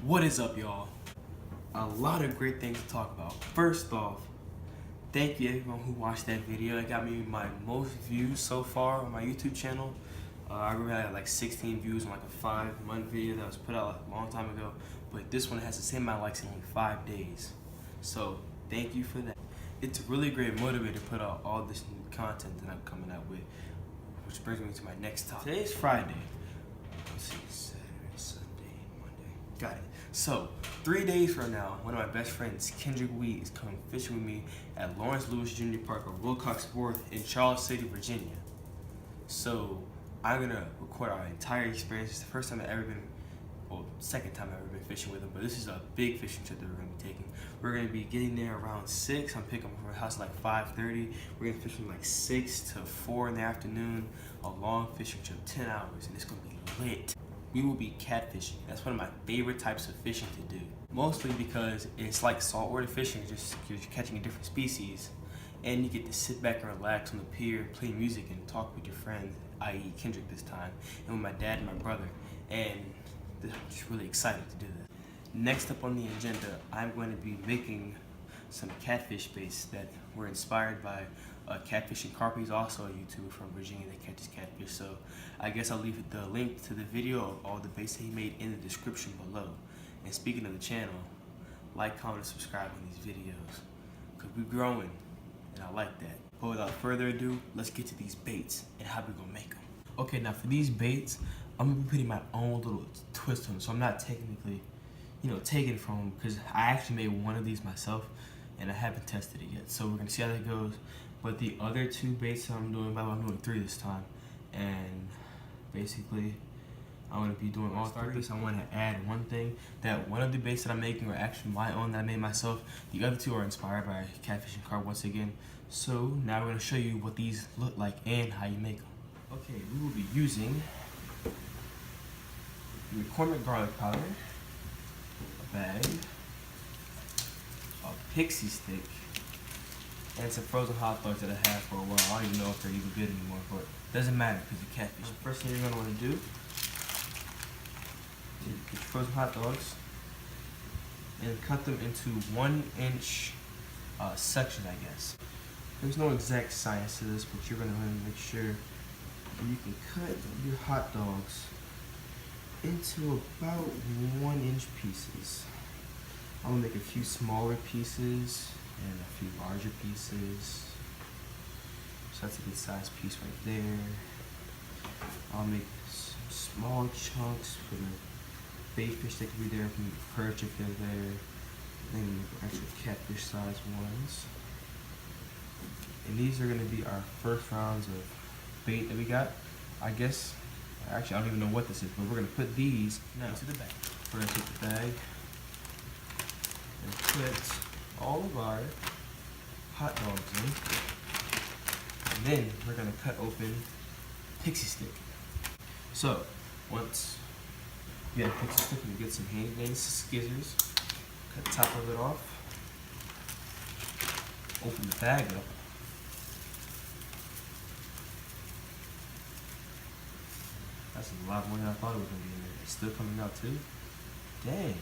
What is up, y'all? A lot of great things to talk about. First off, thank you everyone who watched that video. It got me my most views so far on my YouTube channel. I remember I had like 16 views on like a 5-month video that was put out a long time ago, but this one has the same amount of likes in only 5 days. So thank you for that. It's a really great motivator to put out all this new content that I'm coming out with, which brings me to my next topic. Today's Friday. Let's see, Saturday, Sunday, Monday. Got it. So 3 days from now, one of my best friends, Kendrick Wheat, is coming fishing with me at Lawrence Lewis Jr. Park or Wilcox Wharf in Charles City, Virginia. So I'm gonna record our entire experience. It's the first time I've ever been, well, second time I've ever been fishing with him, but this is a big fishing trip that we're gonna be taking. We're gonna be getting there around 6. I'm picking up from my house at like 5:30. We're gonna fish from like 6 to 4 in the afternoon. A long fishing trip, 10 hours, and it's gonna be lit. We will be catfishing. That's one of my favorite types of fishing to do. Mostly because it's like saltwater fishing, just you're catching a different species, and you get to sit back and relax on the pier, play music, and talk with your friends, i.e. Kendrick this time, and with my dad and my brother. And I'm just really excited to do this. Next up on the agenda, I'm going to be making some catfish baits that were inspired by Catfish and Carp. He's also a YouTuber from Virginia that catches catfish. So I guess I'll leave the link to the video of all the baits that he made in the description below. And speaking of the channel, like, comment, and subscribe on these videos, because we're growing, and I like that. But without further ado, let's get to these baits and how we're gonna make them. Okay, now for these baits, I'm gonna be putting my own little twist on them, so I'm not technically, taking it from them, because I actually made one of these myself, and I haven't tested it yet. So we're gonna see how that goes. But the other 2 baits that I'm doing, I'm doing 3 this time, and basically I'm gonna be doing all 3. I want to add one thing, that one of the baits that I'm making are actually my own that I made myself. The other 2 are inspired by Catfish and Carp once again. So now we're gonna show you what these look like and how you make them. Okay, we will be using the McCormick garlic powder, a bag, a pixie stick, and some frozen hot dogs that I have for a while. I don't even know if they're even good anymore, but it doesn't matter because of catfish. The first thing you're gonna want to do is get your frozen hot dogs and cut them into 1-inch sections, I guess. There's no exact science to this, but you're gonna want to make sure you can cut your hot dogs into about 1-inch pieces. I'm gonna make a few smaller pieces and a few larger pieces. So that's a good sized piece right there. I'll make some small chunks for the bait fish that could be there, from the perch if they're there. Then actual catfish sized ones. And these are gonna be our first rounds of bait that we got. I guess, actually I don't even know what this is, but we're gonna put these now into the bag. We're gonna take the bag and put all of our hot dogs in. And then we're gonna cut open pixie stick. So once you get a pixie stick, you get some handy scissors, cut the top of it off, open the bag up. That's a lot more than I thought it was gonna be in there. It's still coming out too. Dang.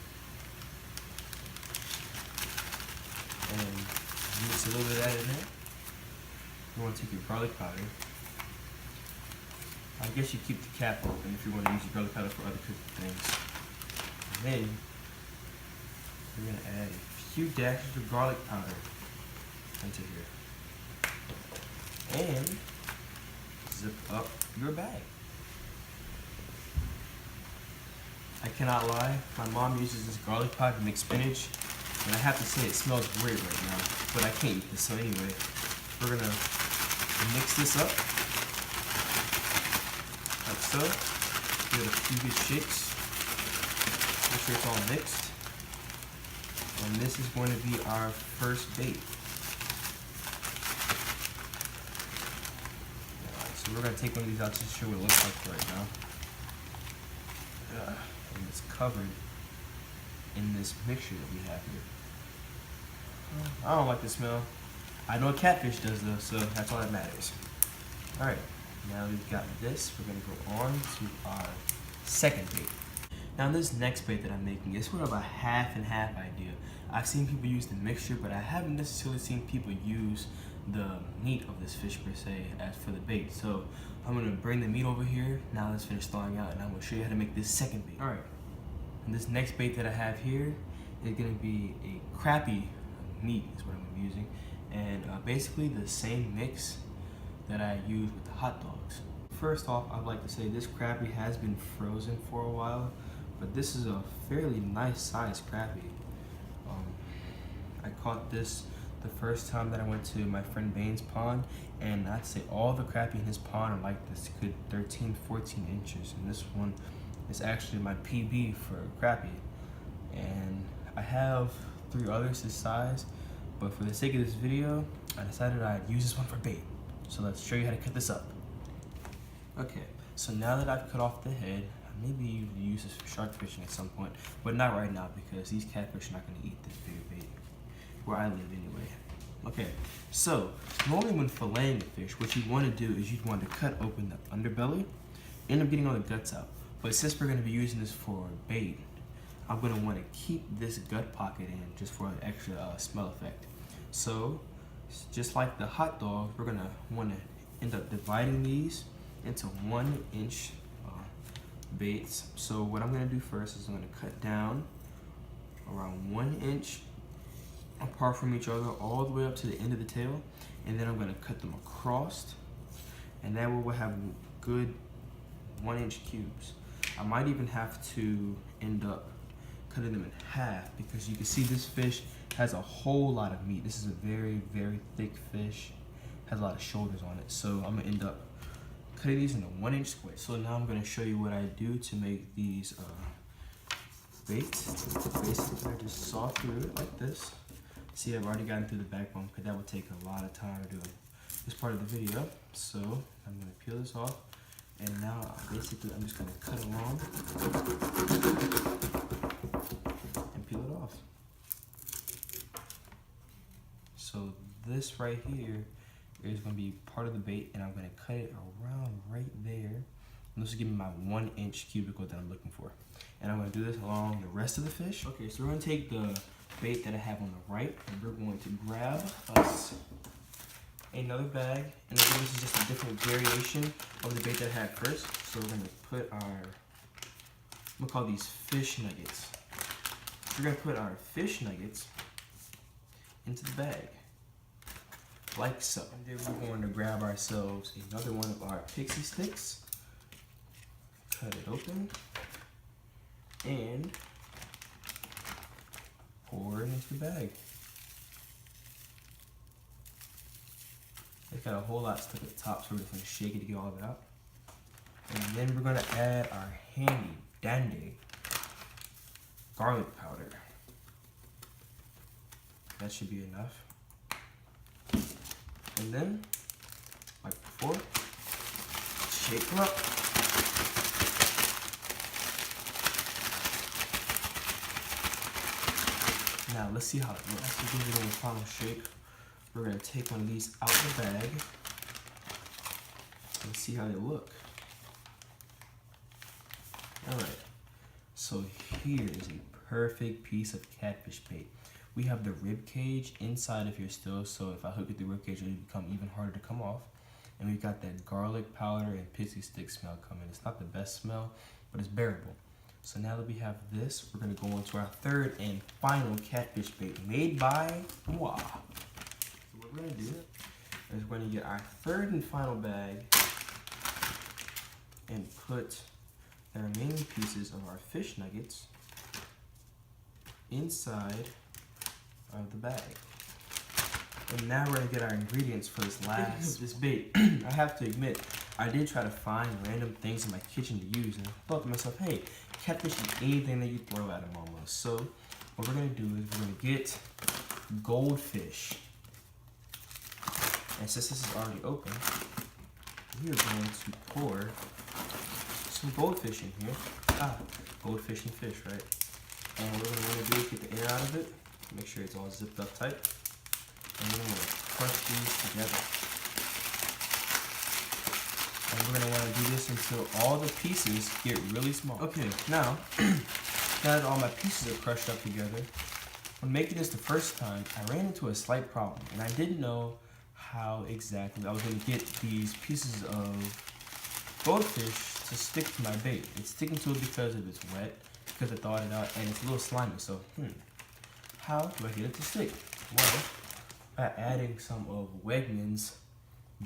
And mix a little bit of that in there. You want to take your garlic powder. I guess you keep the cap open if you want to use your garlic powder for other cooking things. And then we're going to add a few dashes of garlic powder into here. And zip up your bag. I cannot lie, my mom uses this garlic powder to make spinach, and I have to say it smells great right now, but I can't eat this. So anyway, we're gonna mix this up, like so. Give it a few good shakes, make sure it's all mixed. And this is going to be our first bait. Alright, so we're gonna take one of these out to show what it looks like right now. And it's covered in this mixture that we have here. I don't like the smell. I know a catfish does though, so that's all that matters. Alright, now we've got this, we're gonna go on to our second bait. Now this next bait that I'm making is sort of a half and half idea. I've seen people use the mixture, but I haven't necessarily seen people use the meat of this fish per se as for the bait. So I'm gonna bring the meat over here. Now let's finish thawing out and I'm gonna show you how to make this second bait. All right, and this next bait that I have here is gonna be a crappie meat is what I'm gonna be using. And basically the same mix that I use with the hot dogs. First off, I'd like to say this crappie has been frozen for a while, but this is a fairly nice sized crappie. I caught this the first time that I went to my friend Bain's pond, and I'd say all the crappie in his pond are like this good 13, 14 inches, and this one is actually my PB for crappie. And I have 3 others this size, but for the sake of this video, I decided I'd use this one for bait. So let's show you how to cut this up. Okay, so now that I've cut off the head, maybe you use this for shark fishing at some point, but not right now because these catfish are not going to eat this bigger bait where I live anyway. Okay, so normally when filleting a fish, what you want to do is you'd want to cut open the underbelly, end up getting all the guts out. But since we're going to be using this for bait, I'm going to want to keep this gut pocket in just for an extra smell effect. So just like the hot dogs, we're going to want to end up dividing these into 1 inch baits. So what I'm going to do first is I'm going to cut down around 1 inch apart from each other all the way up to the end of the tail, and then I'm going to cut them across, and that way we'll have good 1 inch cubes. I might even have to end up cutting them in half because you can see this fish has a whole lot of meat. This is a very, very thick fish, has a lot of shoulders on it. So I'm going to end up cutting these into 1 inch squares. So now I'm going to show you what I do to make these baits. Basically, I just saw through it like this. See, I've already gotten through the backbone because that would take a lot of time to do this part of the video. So I'm going to peel this off, and now basically I'm just going to cut along and peel it off. So this right here is going to be part of the bait, and I'm going to cut it around right there. And this will give me my 1 inch cubicle that I'm looking for. And I'm going to do this along the rest of the fish. Okay, so we're going to take the bait that I have on the right, and we're going to grab us another bag. And again, this is just a different variation of the bait that I had first. So we're going to put our, I'm going to call these fish nuggets. We're going to put our fish nuggets into the bag, like so. And then we're going to grab ourselves another one of our pixie sticks, cut it open, and pour it into the bag. It's got a whole lot stuck at the top, so we're just going to shake it to get all of it out. And then we're going to add our handy dandy garlic powder. That should be enough. And then, like before, shake them up. Now let's see how it looks. After giving it a final shake, we're going to take one of these out the bag and see how they look. Alright, so here is a perfect piece of catfish bait. We have the rib cage inside of here still, so if I hook it through the rib cage, it'll become even harder to come off. And we've got that garlic powder and pixie stick smell coming. It's not the best smell, but it's bearable. So now that we have this, we're going to go on to our third and final catfish bait made by moi. So what we're going to do is we're going to get our third and final bag and put the remaining pieces of our fish nuggets inside of the bag. And now we're going to get our ingredients for this bait. I have to admit, I did try to find random things in my kitchen to use, and I thought to myself, hey, catfish is anything that you throw at them almost. So what we're going to do is we're going to get goldfish. And since this is already open, we are going to pour some goldfish in here. Goldfish and fish, right? And what we're going to do is get the air out of it, make sure it's all zipped up tight. And then we're going to crush these together. And we're gonna wanna do this until all the pieces get really small. Okay, now that all my pieces are crushed up together, when making this the first time, I ran into a slight problem, and I didn't know how exactly I was going to get these pieces of goldfish to stick to my bait. It's sticking to it because it's wet, because I thawed it out, and it's a little slimy. So, how do I get it to stick? Well, by adding some of Wegmans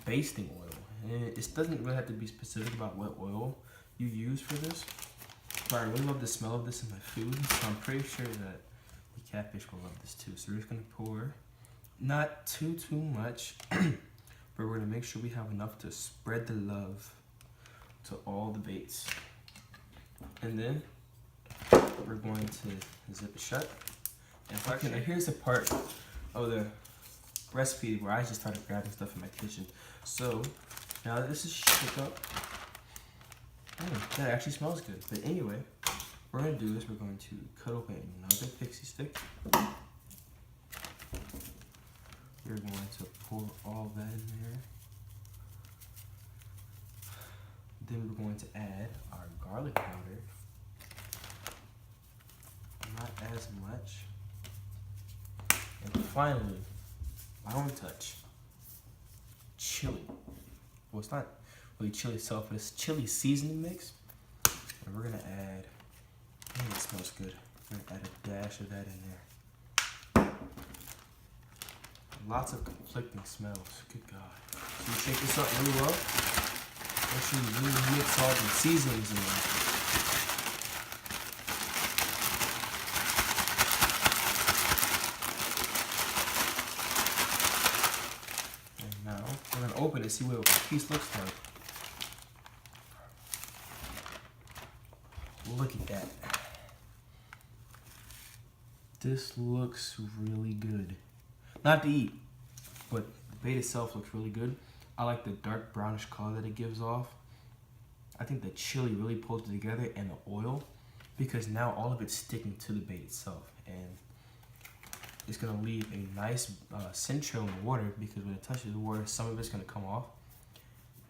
basting oil. And it doesn't really have to be specific about what oil you use for this, but I really love the smell of this in my food, so I'm pretty sure that the catfish will love this too. So we're just gonna pour not too much, but we're gonna make sure we have enough to spread the love to all the baits. And then we're going to zip it shut. And now here's the part of the recipe where I just started grabbing stuff in my kitchen. So now that this is shook up, that actually smells good. But anyway, what we're going to do is we're going to cut open another pixie stick. We're going to pour all that in there. Then we're going to add our garlic powder. Not as much. And finally, my own touch, chili. Well, it's not really chili itself, but it's chili seasoning mix. And we're gonna add, it smells good. We're gonna add a dash of that in there. Lots of conflicting smells, good God. So you shake this up really well. Make sure you really mix all the seasonings in there. We're gonna open it, see what a piece looks like. Look at that. This looks really good. Not to eat, but the bait itself looks really good. I like the dark brownish color that it gives off. I think the chili really pulls it together, and the oil, because now all of it's sticking to the bait itself. And it's gonna leave a nice scent trail in the water, because when it touches the water, some of it's gonna come off.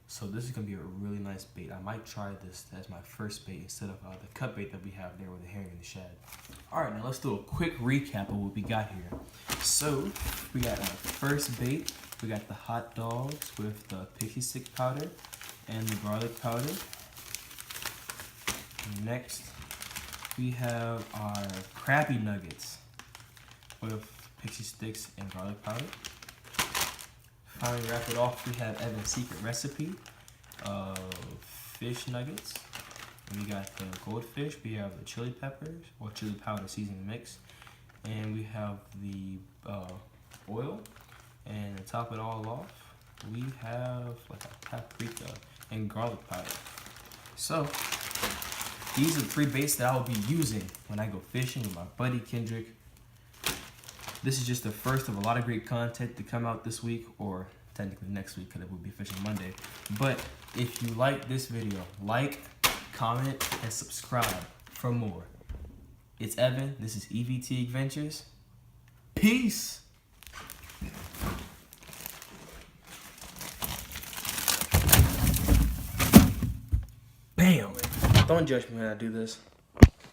So this is gonna be a really nice bait. I might try this as my first bait instead of the cut bait that we have there with the herring and the shad. All right, now let's do a quick recap of what we got here. So we got our first bait. We got the hot dogs with the pixie stick powder and the garlic powder. Next, we have our Krabby Nuggets with pixie sticks and garlic powder. Finally, wrap it off, we have Evan's secret recipe of fish nuggets. And we got the goldfish, we have the chili peppers, or chili powder seasoning mix. And we have the oil. And to top it all off, we have like a paprika and garlic powder. So, these are the 3 baits that I will be using when I go fishing with my buddy Kendrick. This is just the first of a lot of great content to come out this week, or technically next week because it will be fishing Monday. But if you like this video, like, comment, and subscribe for more. It's Evan. This is EVT Adventures. Peace! Bam! Don't judge me when I do this.